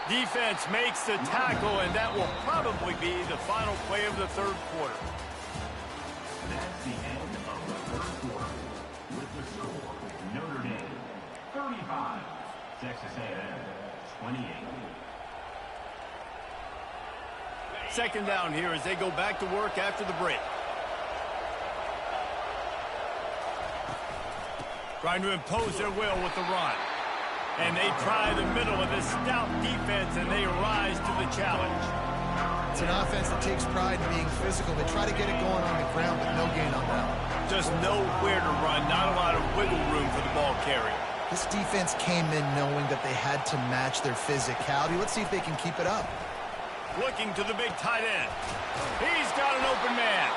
Defense makes the tackle, and that will probably be the final play of the third quarter. the end of the first quarter. With the score, Notre Dame 35, Texas A&M 28. Second down here as they go back to work after the break. Trying to impose their will with the run. And they try the middle of this stout defense, and they rise to the challenge. It's an offense that takes pride in being physical. They try to get it going on the ground, but no gain on that one. Just nowhere to run, not a lot of wiggle room for the ball carrier. This defense came in knowing that they had to match their physicality. Let's see if they can keep it up. Looking to the big tight end. He's got an open man.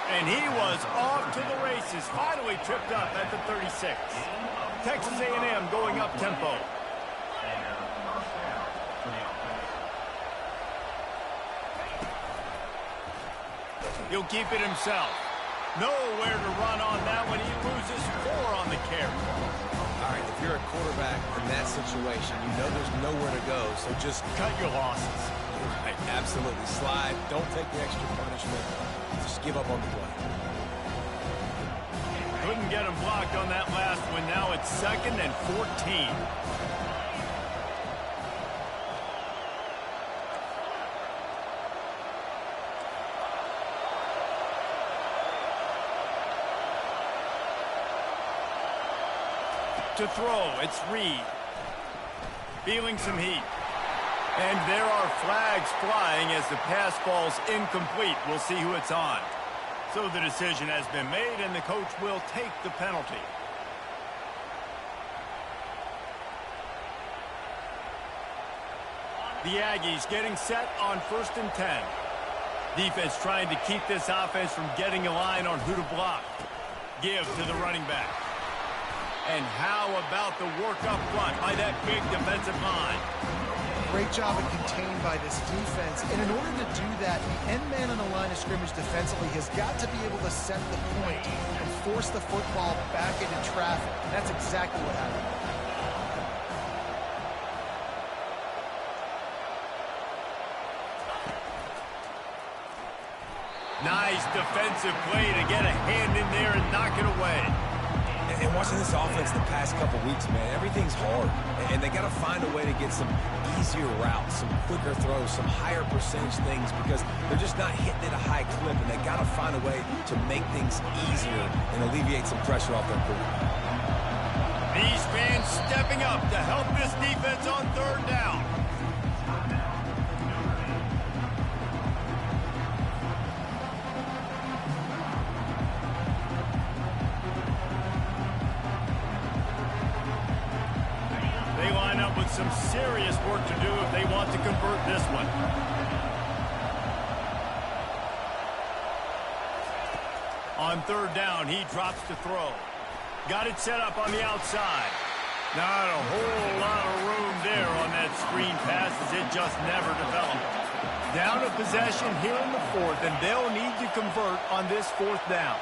And he was off to the races. Finally tripped up at the 36. Texas A&M going up tempo. He'll keep it himself. Nowhere to run on that one. He loses 4 on the carry. All right, if you're a quarterback in that situation, you know there's nowhere to go, so just Cut your losses. right, absolutely slide. Don't take the extra punishment. Just give up on the play. Couldn't get him blocked on that last one. Now it's 2nd and 14. To throw, it's Reed. Feeling some heat. And there are flags flying as the pass falls incomplete. We'll see who it's on. So the decision has been made, and the coach will take the penalty. The Aggies getting set on 1st and 10. Defense trying to keep this offense from getting a line on who to block. Give to the running back. And how about the work up front by that big defensive line? Great job of contained by this defense. And in order to do that, the end man on the line of scrimmage defensively has got to be able to set the point and force the football back into traffic. That's exactly what happened. Nice defensive play to get a hand in there and knock it away. And watching this offense the past couple weeks, man, everything's hard. And they got to find a way to get some easier routes, some quicker throws, some higher percentage things because they're just not hitting at a high clip, and they got to find a way to make things easier and alleviate some pressure off their quarterback. These fans stepping up to help this defense on 3rd down. They line up with some serious work to do if they want to convert this one. On 3rd down, he drops to throw. Got it set up on the outside. Not a whole lot of room there on that screen pass as it just never developed. Down a possession here in the 4th, and they'll need to convert on this 4th down.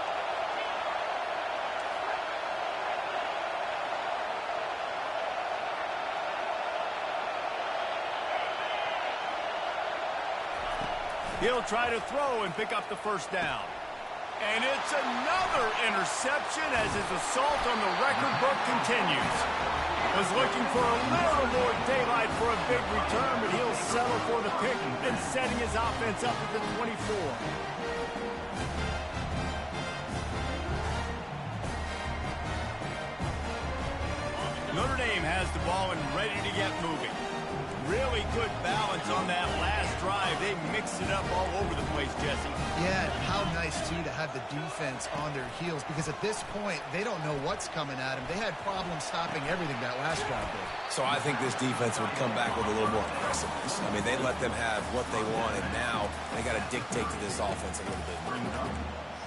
He'll try to throw and pick up the 1st down. And it's another interception as his assault on the record book continues. Was looking for a little more daylight for a big return, but he'll settle for the pick and setting his offense up at the 24. Notre Dame has the ball and ready to get moving. Really good balance on that last drive. They mixed it up all over the place, Jesse. Yeah, how nice, too, to have the defense on their heels because at this point, they don't know what's coming at them. They had problems stopping everything that last drive did. So I think this defense would come back with a little more aggressiveness. I mean, they let them have what they wanted. Now they got to dictate to this offense a little bit more.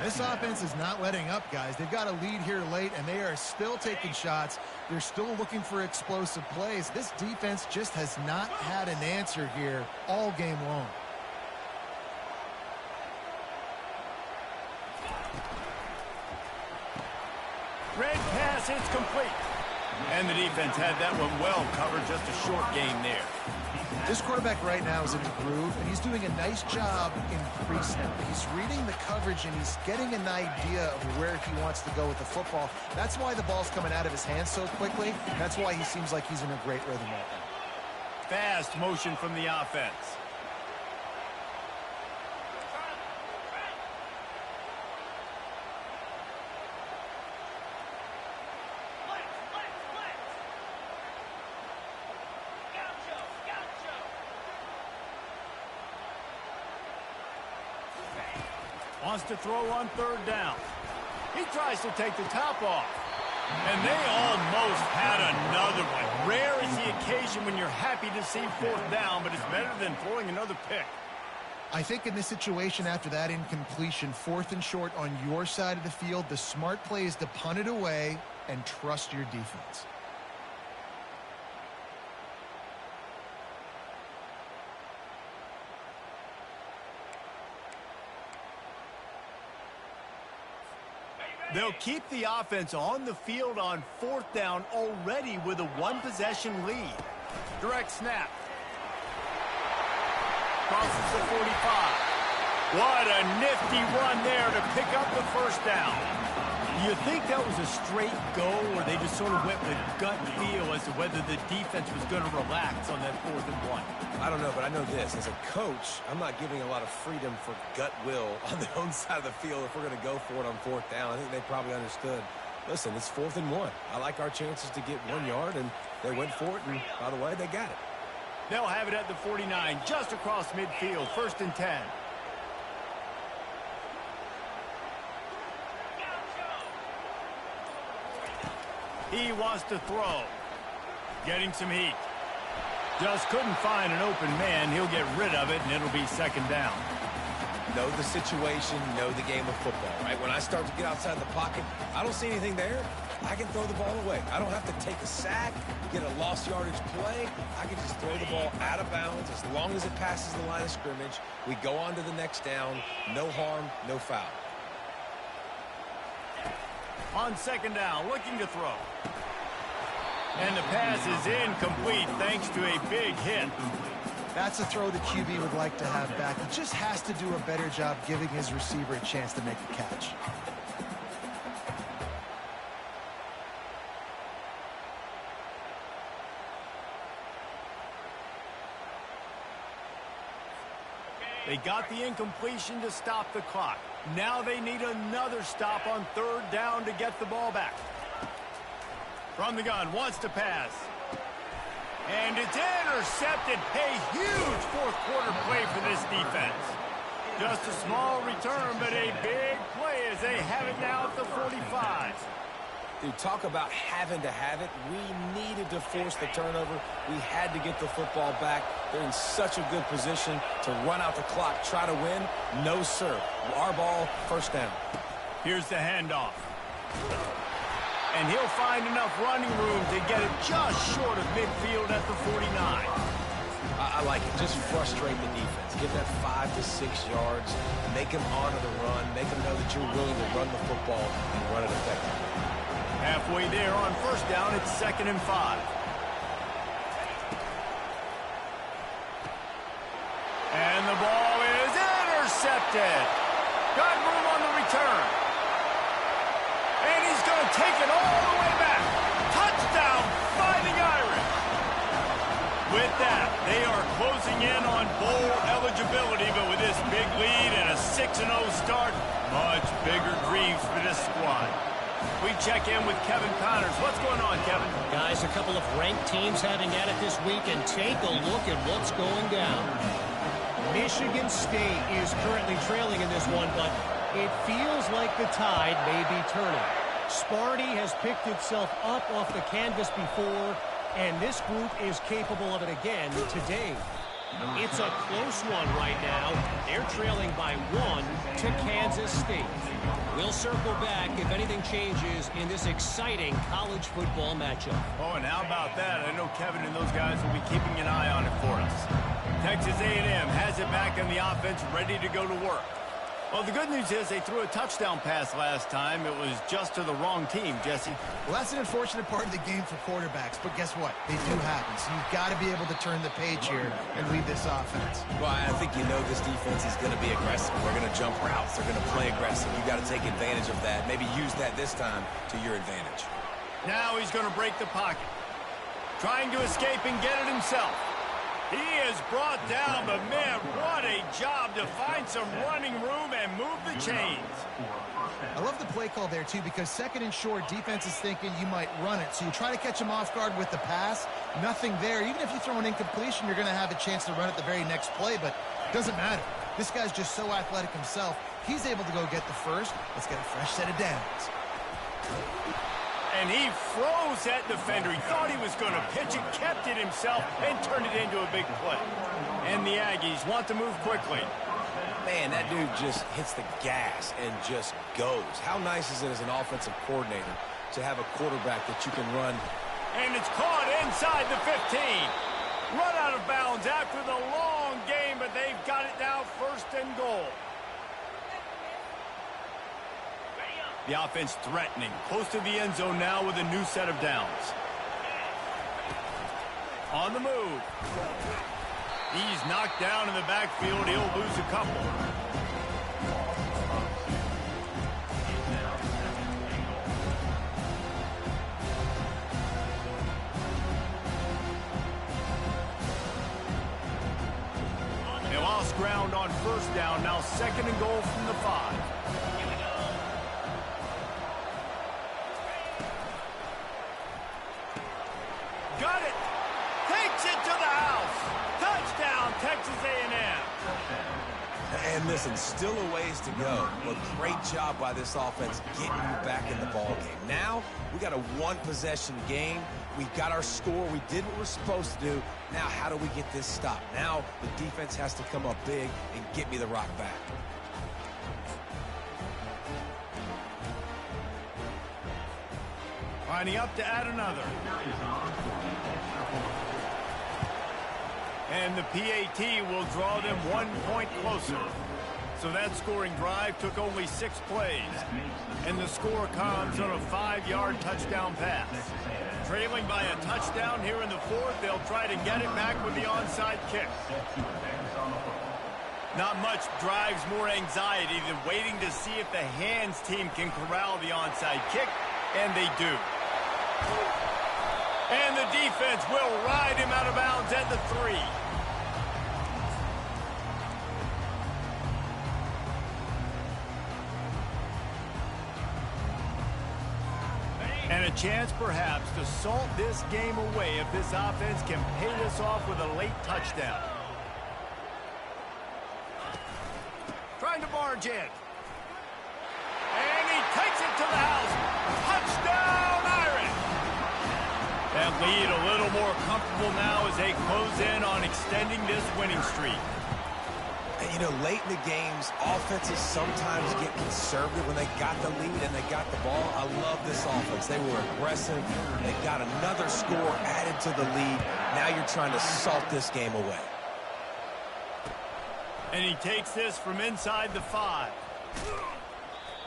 This offense is not letting up, guys. They've got a lead here late, and they are still taking shots. They're still looking for explosive plays. This defense just has not had an answer here all game long. Red pass, it's complete. And the defense had that one well covered, just a short gain there. This quarterback right now is in a groove, and he's doing a nice job in pre-snap. He's reading the coverage, and he's getting an idea of where he wants to go with the football. That's why the ball's coming out of his hands so quickly. That's why he seems like he's in a great rhythm right now. Fast motion from the offense. Wants to throw on third down. He tries to take the top off. And they almost had another one. Rare is the occasion when you're happy to see fourth down, but it's better than throwing another pick. I think in this situation, after that incompletion, 4th and short on your side of the field, the smart play is to punt it away and trust your defense. They'll keep the offense on the field on 4th down already with a one-possession lead. Direct snap. Crosses the 45. What a nifty run there to pick up the first down. You think that was a straight go, or they just sort of went with gut feel as to whether the defense was going to relax on that 4th and 1? I don't know, but I know this. As a coach, I'm not giving a lot of freedom for gut will on their own side of the field if we're going to go for it on 4th down. I think they probably understood, listen, it's 4th and 1. I like our chances to get 1 yard, and they went for it, and by the way, they got it. They'll have it at the 49, just across midfield, 1st and 10. He wants to throw. Getting some heat. Just couldn't find an open man. He'll get rid of it, and it'll be 2nd down. Know the situation, know the game of football, right? When I start to get outside the pocket, I don't see anything there. I can throw the ball away. I don't have to take a sack, get a lost yardage play. I can just throw the ball out of bounds as long as it passes the line of scrimmage. We go on to the next down. No harm, no foul. On 2nd down, looking to throw. And the pass is incomplete thanks to a big hit. That's a throw the QB would like to have back. He just has to do a better job giving his receiver a chance to make the catch. They got the incompletion to stop the clock. Now they need another stop on 3rd down to get the ball back. From the gun, wants to pass. And it's intercepted. A huge 4th quarter play for this defense. Just a small return, but a big play as they have it now at the 45. Dude, talk about having to have it. We needed to force the turnover. We had to get the football back. They're in such a good position to run out the clock, try to win. No, sir. Our ball, 1st down. Here's the handoff. And he'll find enough running room to get it just short of midfield at the 49. I like it. Just frustrate the defense. Give that 5 to 6 yards. Make them honor the run. Make them know that you're willing to run the football and run it effectively. Halfway there on 1st down, it's 2nd and 5. And the ball is intercepted. Got room on the return. And he's going to take it all the way back. Touchdown, Fighting Irish. With that, they are closing in on bowl eligibility, but with this big lead and a 6-0 start, much bigger dreams for this squad. We check in with Kevin Connors. What's going on, Kevin? Guys, a couple of ranked teams having at it this week, and take a look at what's going down. Michigan State is currently trailing in this one, but it feels like the tide may be turning. Sparty has picked itself up off the canvas before, and this group is capable of it again today. It's a close one right now. They're trailing by 1 to Kansas State. We'll circle back if anything changes in this exciting college football matchup. Oh, and how about that? I know Kevin and those guys will be keeping an eye on it for us. Texas A&M has it back in the offense, ready to go to work. Well, the good news is they threw a touchdown pass last time. It was just to the wrong team, Jesse. Well, that's an unfortunate part of the game for quarterbacks, but guess what? They do happen, so you've got to be able to turn the page here and lead this offense. Well, I think you know this defense is going to be aggressive. They're going to jump routes. They're going to play aggressive. You've got to take advantage of that. Maybe use that this time to your advantage. Now he's going to break the pocket. Trying to escape and get it himself. He is brought down, but man, what a job to find some running room and move the chains. I love the play call there, too, because second and short, defense is thinking you might run it. So you try to catch him off guard with the pass. Nothing there. Even if you throw an incompletion, you're going to have a chance to run it the very next play, but it doesn't matter. This guy's just so athletic himself. He's able to go get the first. Let's get a fresh set of downs. And he froze that defender. He thought he was going to pitch it, kept it himself, and turned it into a big play. And the Aggies want to move quickly. Man, that dude just hits the gas and just goes. How nice is it as an offensive coordinator to have a quarterback that you can run? And it's caught inside the 15. Run out of bounds after the long game, but they've got it now first and goal. The offense threatening, close to the end zone now with a new set of downs. On the move. He's knocked down in the backfield. He'll lose a couple. They lost ground on first down. Now second and goal from the 5. Got it. Takes it to the house. Touchdown, Texas A&M. And listen, still a ways to go, but great job by this offense getting you back in the ball game. Now, we got a one-possession game. We got our score. We did what we're supposed to do. Now, how do we get this stopped? Now, the defense has to come up big and get me the rock back. Lining up to add another. And the PAT will draw them 1 point closer. So that scoring drive took only 6 plays. And the score comes on a 5-yard touchdown pass. Trailing by a touchdown here in the 4th, they'll try to get it back with the onside kick. Not much drives more anxiety than waiting to see if the hands team can corral the onside kick, and they do. And the defense will ride him out of bounds at the 3. And a chance perhaps to salt this game away if this offense can pay this off with a late touchdown. Trying to barge in. And he takes it to the house. Touchdown, Irish! That lead a little more comfortable now as they close in on extending this winning streak. And, you know, late in the games, offenses sometimes get conservative when they got the lead and they got the ball. I love this offense. They were aggressive. They got another score added to the lead. Now you're trying to salt this game away. And he takes this from inside the 5.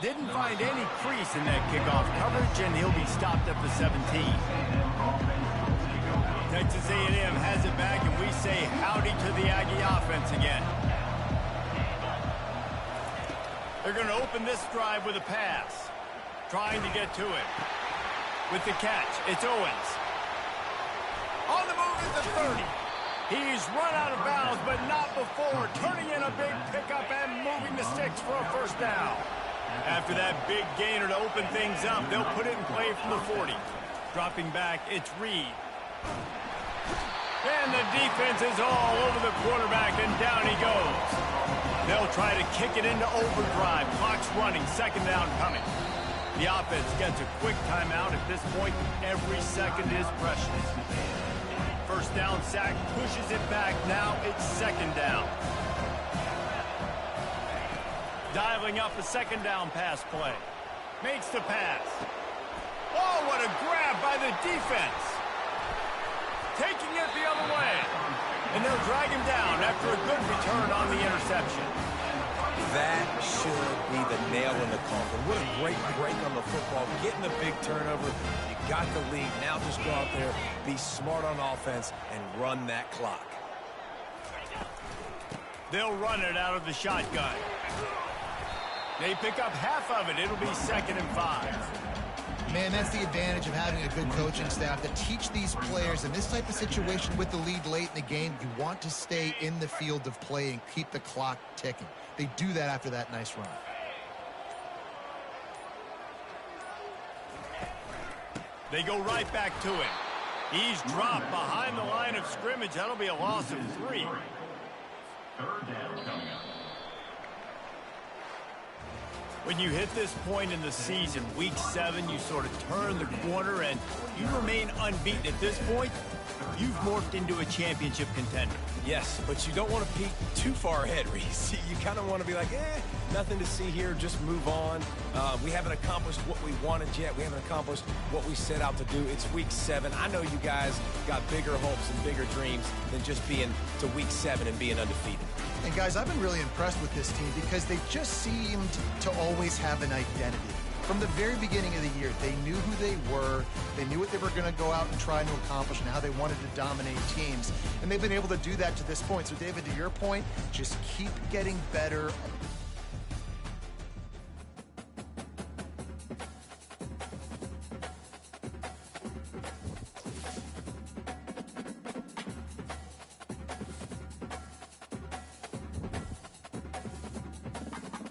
Didn't find any crease in that kickoff coverage, and he'll be stopped at the 17. Texas A&M has it back, and we say howdy to the Aggie offense again. They're going to open this drive with a pass. Trying to get to it. With the catch, it's Owens. On the move at the 30. He's run out of bounds, but not before. Turning in a big pickup and moving the sticks for a first down. After that big gainer to open things up, they'll put it in play from the 40. Dropping back, it's Reed. And the defense is all over the quarterback, and down he goes. They'll try to kick it into overdrive. Clock's running, second down coming. The offense gets a quick timeout. At this point, every second is precious. First down sack, pushes it back. Now it's second down. Dialing up a second down pass play. Makes the pass. Oh, what a grab by the defense. Taking it the other way. And they'll drag him down after a good return on the interception. That should be the nail in the coffin. What a great break on the football. Getting the big turnover. You got the lead. Now just go out there, be smart on offense, and run that clock. They'll run it out of the shotgun. They pick up half of it. It'll be 2nd and 5. Man, that's the advantage of having a good coaching staff to teach these players in this type of situation with the lead late in the game. You want to stay in the field of play and keep the clock ticking. They do that after that nice run. They go right back to it. He's dropped behind the line of scrimmage. That'll be a loss of 3. 3rd down coming up. When you hit this point in the season, week 7, you sort of turn the corner and you remain unbeaten. At this point, you've morphed into a championship contender. Yes, but you don't want to peek too far ahead, Reese. You kind of want to be like, nothing to see here, just move on. We haven't accomplished what we wanted yet. We haven't accomplished what we set out to do. It's week 7. I know you guys got bigger hopes and bigger dreams than just being to week 7 and being undefeated. And guys, I've been really impressed with this team because they just seemed to always have an identity. From the very beginning of the year, they knew who they were, they knew what they were going to go out and try to accomplish and how they wanted to dominate teams. And they've been able to do that to this point. So, David, to your point, just keep getting better